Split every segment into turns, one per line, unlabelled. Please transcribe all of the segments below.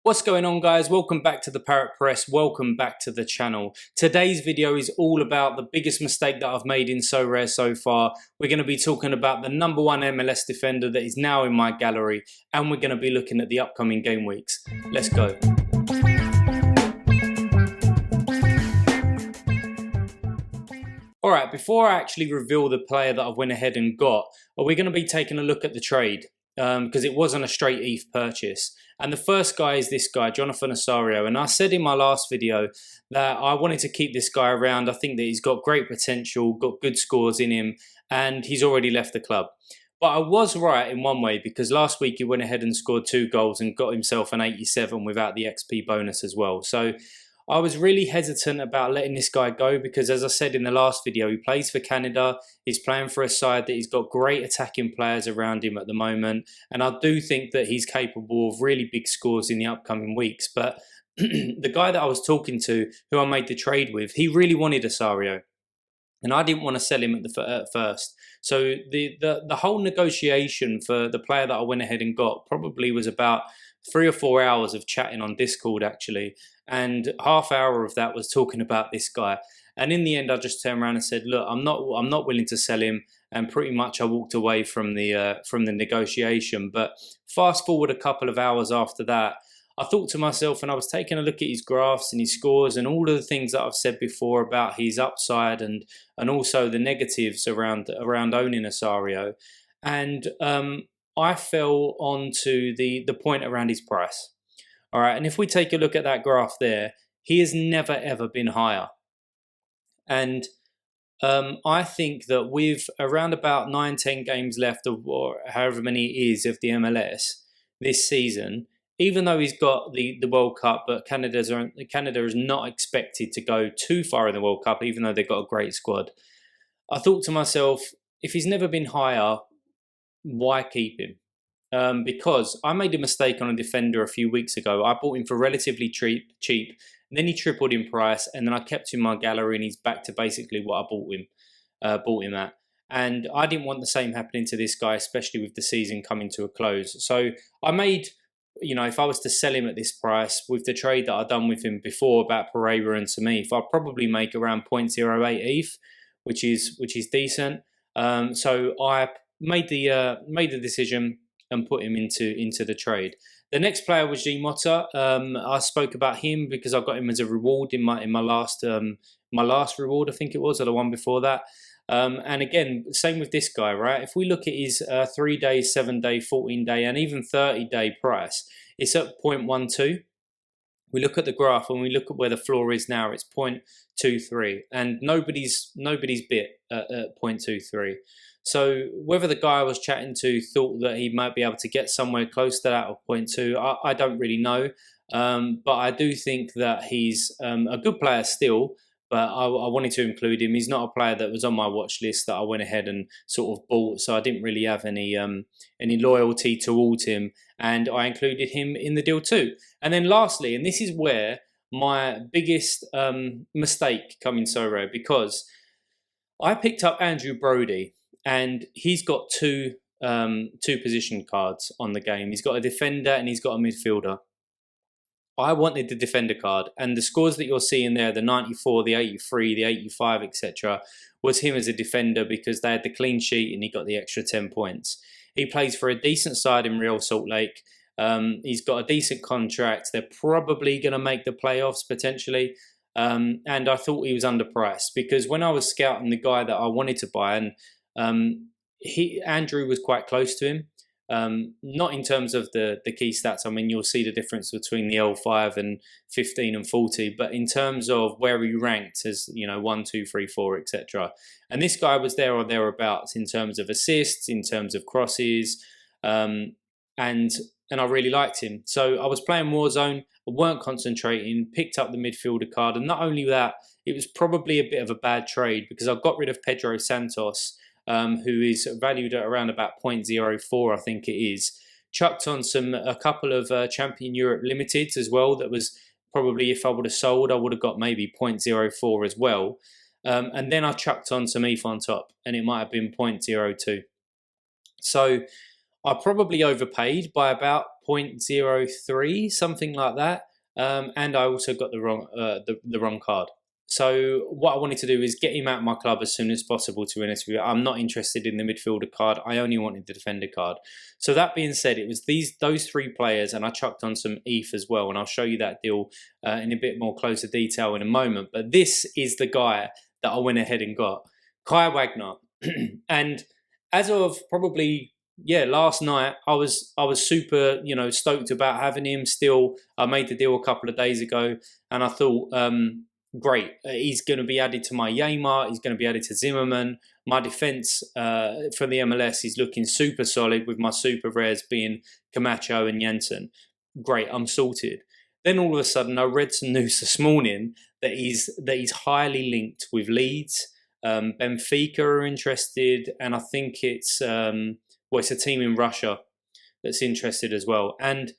What's going on, guys? Welcome back to the Parrot Press. Welcome back to the channel. Today's video is all about the biggest mistake that I've made in Sorare so far. We're going to be talking about the #1 MLS defender that is now in my gallery, and we're going to be looking at the upcoming game weeks. Let's go. Alright, before I actually reveal the player that I went ahead and got, we're going to be taking a look at the trade because it wasn't a straight ETH purchase. And the first guy is this guy, Jonathan Osario. And I said in my last video that I wanted to keep this guy around. I think that he's got great potential, got good scores in him, and he's already left the club. But I was right in one way, because last week he went ahead and scored 2 goals and got himself an 87 without the XP bonus as well. So I was really hesitant about letting this guy go because, as I said in the last video, he plays for Canada. He's playing for a side that he's got great attacking players around him at the moment. And I do think that he's capable of really big scores in the upcoming weeks. But the guy that I was talking to, who I made the trade with, he really wanted Osario. And I didn't want to sell him at first. So the whole negotiation for the player that I went ahead and got probably was about 3 or 4 hours of chatting on Discord, actually. And half hour of that was talking about this guy. And in the end, I just turned around and said, look, I'm not willing to sell him. And pretty much I walked away from the negotiation. But fast forward a couple of hours after that, I thought to myself, and I was taking a look at his graphs and his scores and all of the things that I've said before about his upside and also the negatives around owning Osario. And I fell onto the point around his price. All right, and if we take a look at that graph there, he has never ever been higher. And I think that with around about 9-10 games left of, or however many it is, of the MLS this season, even though he's got the World Cup, but Canada is not expected to go too far in the World Cup, even though they've got a great squad. I thought to myself, if he's never been higher, why keep him? Because I made a mistake on a defender a few weeks ago. I bought him for relatively cheap, and then he tripled in price, and then I kept him in my gallery, and he's back to basically what I bought him at. And I didn't want the same happening to this guy, especially with the season coming to a close. So I made, if I was to sell him at this price with the trade that I'd done with him before about Pereira and Samif, I'd probably make around 0.08 ETH, which is decent. So I made the decision and put him into the trade. The next player was Motta. I spoke about him because I got him as a reward in my last reward, I think it was, or the one before that. And again, same with this guy, right? If we look at his 3-day, 7-day, 14-day, and even 30-day price, it's at 0.12. We look at the graph and we look at where the floor is now, it's 0.23, and nobody's bit at 0.23. So whether the guy I was chatting to thought that he might be able to get somewhere close to that, or 0.2, I don't really know. But I do think that he's a good player still, but I wanted to include him. He's not a player that was on my watch list that I went ahead and sort of bought, so I didn't really have any loyalty towards him, and I included him in the deal too. And then lastly, and this is where my biggest mistake coming so rare, because I picked up Brody, and he's got two position cards on the game. He's got a defender and he's got a midfielder. I wanted the defender card, and the scores that you're seeing there, the 94, the 83, the 85, etc., was him as a defender because they had the clean sheet and he got the extra 10 points. He plays for a decent side in Real Salt Lake. He's got a decent contract. They're probably going to make the playoffs potentially. And I thought he was underpriced because when I was scouting the guy that I wanted to buy, and Andrew was quite close to him. Not in terms of the key stats. I mean, you'll see the difference between the L5 and 15 and 40, but in terms of where he ranked as 1, 2, 3, 4, etc. And this guy was there or thereabouts in terms of assists, in terms of crosses, and I really liked him. So I was playing Warzone. I weren't concentrating. Picked up the midfielder card, and not only that, it was probably a bit of a bad trade because I got rid of Pedro Santos, who is valued at around about 0.04, I think it is. Chucked on a couple of Champion Europe Limiteds as well. That was probably, if I would have sold, I would have got maybe 0.04 as well. And then I chucked on some ETH on top, and it might have been 0.02. So I probably overpaid by about 0.03, something like that. And I also got the wrong card. So what I wanted to do is get him out of my club as soon as possible, to be honest with you. I'm not interested in the midfielder card. I only wanted the defender card. So that being said, it was those three players, and I chucked on some ETH as well, and I'll show you that deal in a bit more closer detail in a moment. But this is the guy that I went ahead and got, Kai Wagner. And as of probably last night, I was super stoked about having him. Still, I made the deal a couple of days ago, and I thought, great, he's going to be added to my Yamar, he's going to be added to Zimmerman. My defense for the MLS is looking super solid, with my super rares being Camacho and Jensen. Great, I'm sorted. Then all of a sudden, I read some news this morning that he's highly linked with Leeds. Benfica are interested, and I think it's it's a team in Russia that's interested as well. And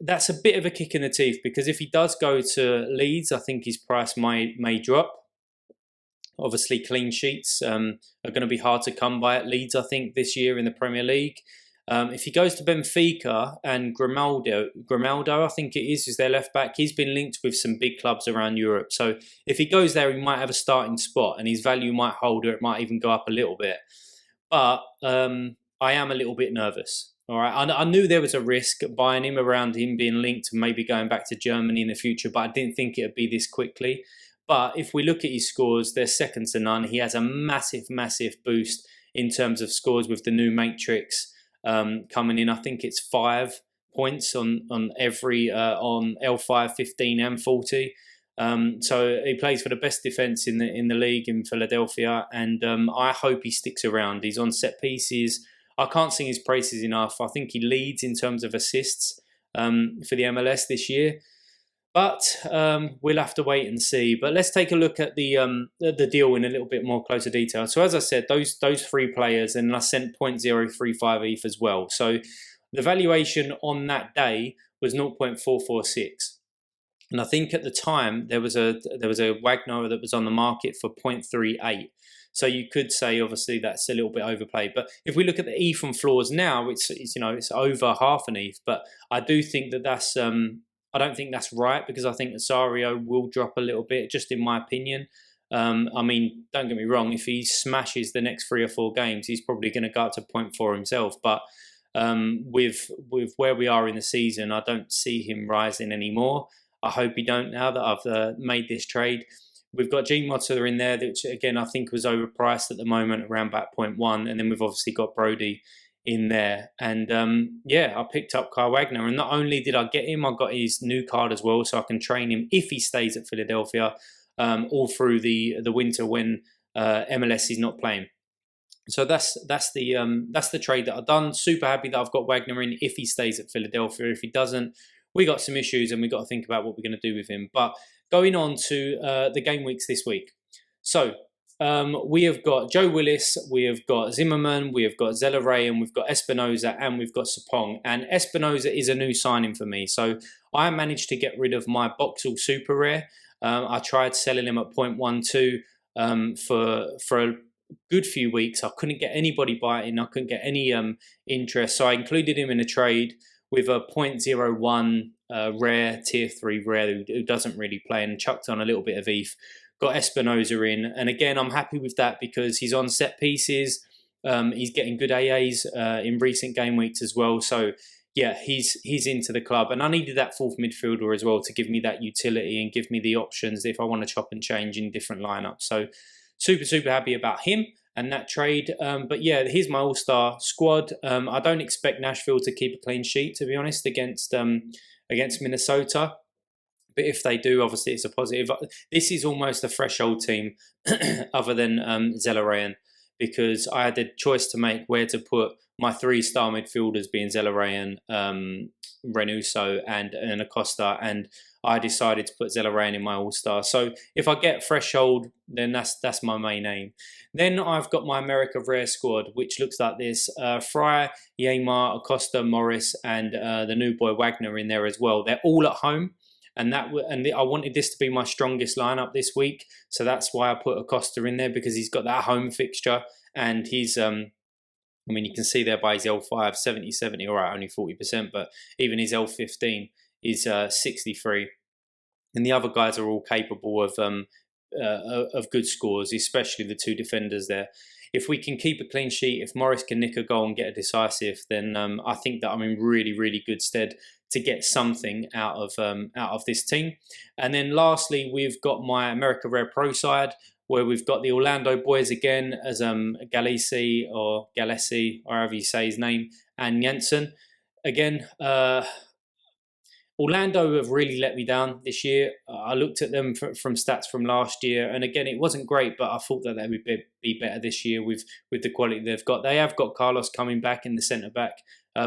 that's a bit of a kick in the teeth, because if he does go to Leeds, I think his price may drop. Obviously, clean sheets are going to be hard to come by at Leeds, I think, this year in the Premier League. If he goes to Benfica, and Grimaldo, I think it is their left back, he's been linked with some big clubs around Europe. So if he goes there, he might have a starting spot, and his value might hold, or it might even go up a little bit. But I am a little bit nervous. All right, I knew there was a risk buying him around him being linked and maybe going back to Germany in the future, but I didn't think it would be this quickly. But if we look at his scores, they're second to none. He has a massive, massive boost in terms of scores with the new matrix coming in. I think it's 5 points on every on L5, 15, and 40. So he plays for the best defense in the league in Philadelphia, and I hope he sticks around. He's on set pieces. I can't sing his praises enough. I think he leads in terms of assists for the MLS this year. But we'll have to wait and see. But let's take a look at the deal in a little bit more closer detail. So as I said, those three players, and I sent 0.035 ETH as well. So the valuation on that day was 0.446. And I think at the time there was a Wagner that was on the market for 0.38. So you could say, obviously, that's a little bit overplayed. But if we look at the ETH on floors now, it's over half an ETH. But I do think that's I don't think that's right, because I think Osario will drop a little bit, just in my opinion. I mean, don't get me wrong, if he smashes the next 3 or 4 games, he's probably going to go up to 0.4 himself. But with where we are in the season, I don't see him rising anymore. I hope he don't, now that I've made this trade. We've got Motta in there, which again I think was overpriced at the moment, around about 0.1, and then we've obviously got Brody in there. And I picked up Kai Wagner, and not only did I get him, I got his new card as well, so I can train him if he stays at Philadelphia all through the winter when MLS is not playing. So that's the trade that I've done. Super happy that I've got Wagner in if he stays at Philadelphia. If he doesn't, we got some issues, and we got to think about what we're going to do with him. But going on to the game weeks this week. So we have got Joe Willis, we have got Zimmerman, we have got Zelleray, and we've got Espinoza, and we've got Sapong. And Espinoza is a new signing for me. So I managed to get rid of my Boxall Super Rare. I tried selling him at 0.12 for a good few weeks. I couldn't get anybody biting. I couldn't get any interest. So I included him in a trade with a 0.01 rare, tier 3 rare who doesn't really play, and chucked on a little bit of ETH. Got Espinoza in, and again I'm happy with that because he's on set pieces. He's getting good AAs in recent game weeks as well. So yeah, he's into the club, and I needed that fourth midfielder as well to give me that utility and give me the options if I want to chop and change in different lineups. So super happy about him and that trade. But yeah, here's my all-star squad. I don't expect Nashville to keep a clean sheet, to be honest, against Minnesota. But if they do, obviously it's a positive. This is almost a threshold team other than Zelleray, because I had the choice to make where to put my 3-star midfielders, being Zelleray, Reynoso and Acosta, and I decided to put Zelleray in my all-star. So if I get threshold, then that's my main aim. Then I've got my America Rare squad, which looks like this. Fry, Yamar, Acosta, Morris, and the new boy Wagner in there as well. They're all at home. And I wanted this to be my strongest lineup this week, so that's why I put Acosta in there, because he's got that home fixture, and he's I mean, you can see there by his L5, 70, all right, only 40%, but even his L15 is 63. And the other guys are all capable of good scores, especially the two defenders there. If we can keep a clean sheet, if Morris can nick a goal and get a decisive, then I think that I'm in really, really good stead to get something out of this team. And then lastly, we've got my America Rare Pro side, where we've got the Orlando boys again as Galisi or Galesi, or however you say his name, and Jensen. Again, Orlando have really let me down this year. I looked at them from stats from last year, and again, it wasn't great, but I thought that they would be better this year with the quality they've got. They have got Carlos coming back in the centre-back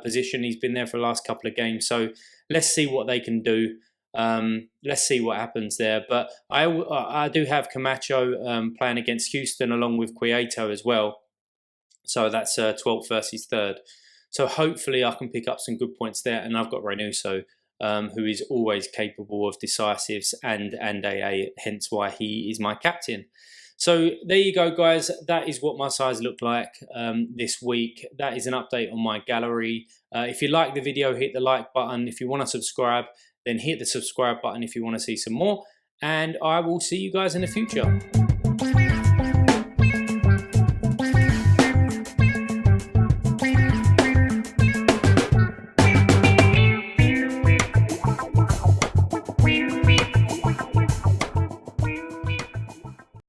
position. He's been there for the last couple of games, so let's see what they can do. Let's see what happens there. But I do have Camacho playing against Houston along with Quieto as well. So that's 12th versus 3rd. So hopefully I can pick up some good points there. And I've got Reynoso, who is always capable of decisives and AA, hence why he is my captain. So there you go, guys. That is what my sides look like this week. That is an update on my gallery. If you like the video, hit the like button. If you want to subscribe, then hit the subscribe button if you want to see some more. And I will see you guys in the future.